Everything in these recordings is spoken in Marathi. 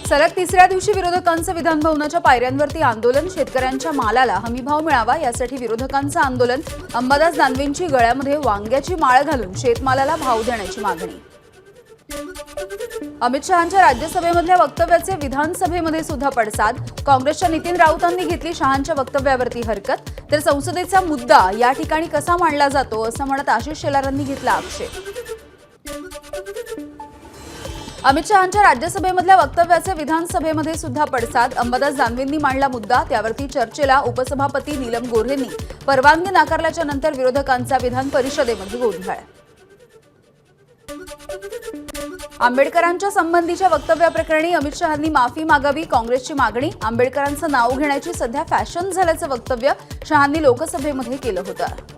सलग तिसऱ्या दिवशी विरोधकांचं विधानभवनाच्या पायऱ्यांवरती आंदोलन. शेतकऱ्यांच्या मालाला हमीभाव मिळावा यासाठी विरोधकांचं आंदोलन. अंबादास दानवेंची गळ्यामध्ये वांग्याची माळ घालून शेतमालाला भाव देण्याची मागणी. अमित शहांच्या राज्यसभेमधल्या वक्तव्याचे विधानसभेमध्ये सुद्धा पडसाद. काँग्रेसच्या नितीन राऊतांनी घेतली शहांच्या वक्तव्यावरती हरकत. तर संसदेचा मुद्दा या ठिकाणी कसा मांडला जातो असं म्हणत आशिष शेलारांनी घेतला आक्षेप. अमित शहांच्या राज्यसभेमधल्या वक्तव्याचे विधानसभेमध्ये सुद्धा पडसाद. अंबादास दानवेंनी मांडला मुद्दा, त्यावरती चर्चेला उपसभापती नीलम गोऱ्हेंनी परवानगी नाकारल्याच्या नंतर विरोधकांचा विधान परिषदेमध्ये गोंधळ. आंबेडकरांच्या संबंधीच्या वक्तव्याप्रकरणी अमित शहांनी माफी मागावी, काँग्रेसची मागणी. आंबेडकरांचं नाव घेण्याची सध्या फॅशन झाल्याचं वक्तव्य शहांनी लोकसभेमध्ये केलं होतं.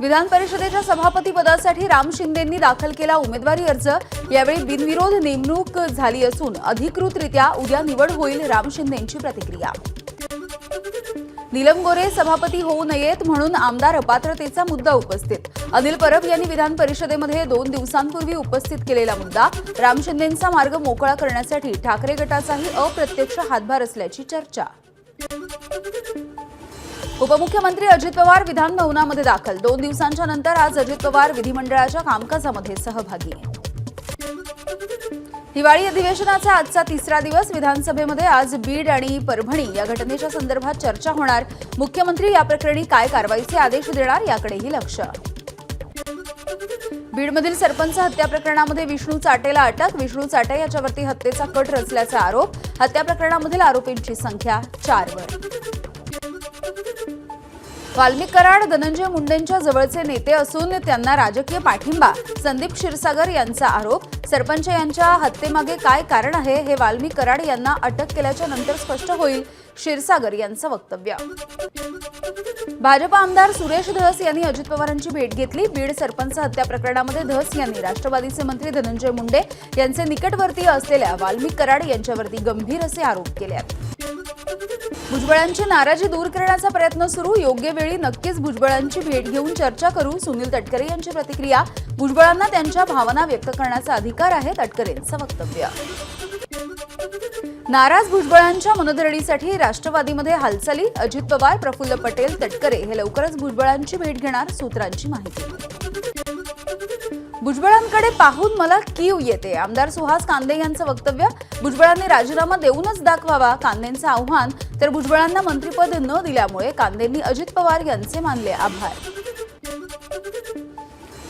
विधान परिषदेच्या सभापतीपदासाठी राम शिंदेंनी दाखल केला उमेदवारी अर्ज. यावेळी बिनविरोध नेमणूक झाली असून अधिकृतरित्या उद्या निवड होईल, राम शिंदेंची प्रतिक्रिया. नीलम गोऱ्हे सभापती होऊ नयेत म्हणून आमदार अपात्रतेचा मुद्दा उपस्थित. अनिल परब यांनी विधान परिषदेमध्ये 2 दिवसांपूर्वी उपस्थित केलेला मुद्दा. राम शिंदेंचा मार्ग मोकळा करण्यासाठी ठाकरे गटाचाही अप्रत्यक्ष हातभार असल्याची चर्चा. उपमुख्यमंत्री अजित पवार विधान भवनामध्ये दाखल. 2 दिवसांच्या नंतर आज अजित पवार विधिमंडळाच्या कामकाजामध्ये सहभागी. हिवाळी अधिवेशनाचा आजचा तिसरा दिवस. विधानसभेमध्ये आज बीड आणि परभणी या घटनेच्या संदर्भात चर्चा होणार. मुख्यमंत्री या प्रकरणी काय कारवाईचे आदेश देणार याकडेही लक्ष. बीडमधील सरपंच हत्या प्रकरणामध्ये विष्णू चाटेला अटक. विष्णू चाटे याच्यावरती हत्येचा कट रचल्याचा आरोप. हत्या प्रकरणामधील आरोपींची संख्या 4 वर. वाल्मिक कराड धनंजय मुंडेंच्या जवळचे नेते असून त्यांना राजकीय पाठिंबा. संदीप क्षीरसागर यांचा आरोप. सरपंच यांच्या हत्येमागे काय कारण आहे हे वाल्मिक कराड यांना अटक केल्याच्या नंतर स्पष्ट होईल, क्षीरसागर यांचं वक्तव्य. भाजप आमदार सुरेश धस यांनी अजित पवारांची भेट घेतली. बीड सरपंच हत्या प्रकरणामध्ये धस यांनी राष्ट्रवादीचे मंत्री धनंजय मुंडे यांचे निकटवर्तीय असलेल्या वाल्मिक कराड यांच्यावरती गंभीर असे आरोप केले आहेत. भुजबळांची नाराजी दूर करण्याचा प्रयत्न सुरू. योग्य वेळी नक्कीच भुजबळांची भेट घेऊन चर्चा करू, सुनील तटकरे यांची प्रतिक्रिया. भुजबळांना त्यांच्या भावना व्यक्त करण्याचा अधिकार आहे, तटकरेंचं वक्तव्य. नाराज भुजबळांच्या मनधरणीसाठी राष्ट्रवादीमध्ये हालचाली. अजित पवार, प्रफुल्ल पटेल, तटकरे हे लवकरच भुजबळांची भेट घेणार, सूत्रांची माहिती. भुजबळांकडे पाहून मला कीव येते. आमदार सुहास कांदे यांचं वक्तव्य. भुजबळांनी राजीनामा देऊनच दाखवावा, कांदेंचं आव्हान. तर भुजबळांना मंत्रिपद न दिल्यामुळे कांदेंनी अजित पवार यांचे मानले आभार.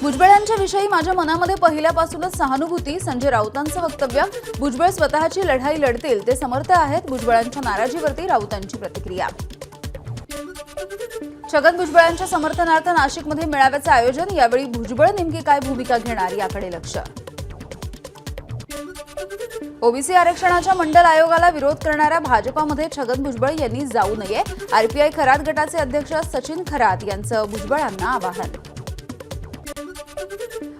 भुजबळांच्या विषयी माझ्या मनामध्ये पहिल्यापासूनच सहानुभूती. संजय राऊतांचं वक्तव्य. भुजबळ स्वतःची लढाई लढतील, ते समर्थ आहेत. भुजबळांच्या नाराजीवरती राऊतांची प्रतिक्रिया. छगन भुजबळांच्या समर्थनार्थ नाशिकमध्ये मेळाव्याचं आयोजन. यावेळी भुजबळ नेमकी काय भूमिका घेणार याकडे लक्ष. ओबीसी आरक्षणाच्या मंडल आयोगाला विरोध करणाऱ्या भाजपामध्ये छगन भुजबळ यांनी जाऊ नये. आरपीआय खरात गटाचे अध्यक्ष सचिन खरात यांचं भुजबळांना आवाहन.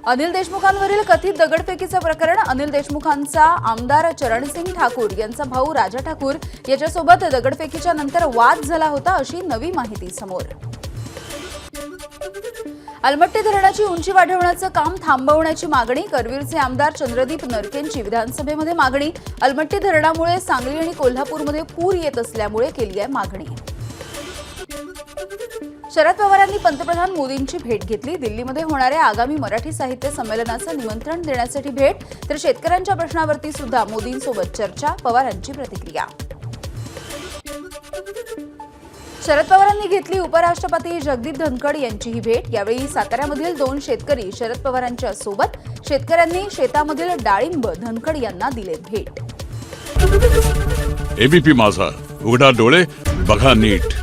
अनिल देशमुखांवरील कथित दगडफेकीचं प्रकरण. अनिल देशमुखांचा आमदार चरणसिंग ठाकूर यांचा भाऊ राजा ठाकूर याच्यासोबत दगडफेकीच्या नंतर वाद झाला होता, अशी नवी माहिती समोर. अलमट्टी धरणाची उंची वाढवण्याचं काम थांबवण्याची मागणी. करवीरचे आमदार चंद्रदीप नरकेंची विधानसभेमध्ये मागणी. अलमट्टी धरणामुळे सांगली आणि कोल्हापूरमध्ये पूर येत असल्यामुळे केली आहे मागणी. शरद पवारांनी पंतप्रधान मोदींची भेट घेतली. दिल्लीमध्ये होणाऱ्या आगामी मराठी साहित्य संमेलनाचं निमंत्रण देण्यासाठी भेट. तर शेतकऱ्यांच्या प्रश्नावरती सुद्धा मोदींसोबत चर्चा. पवारांची प्रतिक्रिया. शरद पवारांनी घेतली उपराष्ट्रपती जगदीप धनखड यांचीही भेट. यावेळी साताऱ्यामधील 2 शेतकरी शरद पवारांच्या सोबत. शेतकऱ्यांनी शेतामधील डाळिंब धनखड यांना दिले भेट. एबीपी माझा, उघडा डोळे बघा नीट.